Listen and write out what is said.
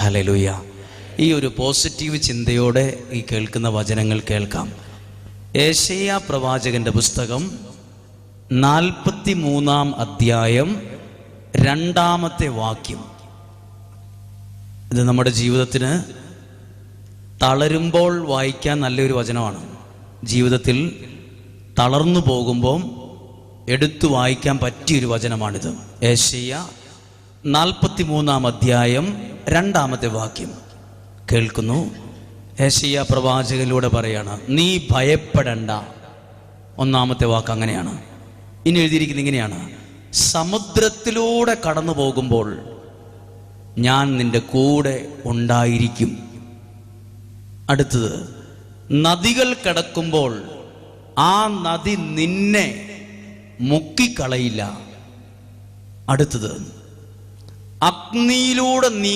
Hallelujah. ഈ ഒരു positive ചിന്തയോടെ ഈ കേൾക്കുന്ന വചനങ്ങൾ കേൾക്കാം. യെശയ്യാ പ്രവാചകന്റെ പുസ്തകം 43-ാം അധ്യായം 2-ാമത്തെ വാക്യം. ഇത് നമ്മുടെ ജീവിതത്തിന് തളരുമ്പോൾ വായിക്കാൻ നല്ലൊരു വചനമാണ്. ജീവിതത്തിൽ തളർന്നു പോകുമ്പോൾ എടുത്തു വായിക്കാൻ പറ്റിയൊരു വചനമാണിത്. യെശയ്യാ 43-ാം അധ്യായം 2-ാമത്തെ വാക്യം കേൾക്കുന്നു. യെശയ്യാ പ്രവാചകനിലൂടെ പറയാണ്, നീ ഭയപ്പെടണ്ട. 1-ാമത്തെ വാക്ക് അങ്ങനെയാണ്. ഇനി എഴുതിയിരിക്കുന്നത് ഇങ്ങനെയാണ്, സമുദ്രത്തിലൂടെ കടന്നു പോകുമ്പോൾ ഞാൻ നിന്റെ കൂടെ ഉണ്ടായിരിക്കും. അടുത്തത്, നദികൾ കടക്കുമ്പോൾ ആ നദി നിന്നെ മുക്കിക്കളയില്ല. അടുത്തത്, അഗ്നിയിലൂടെ നീ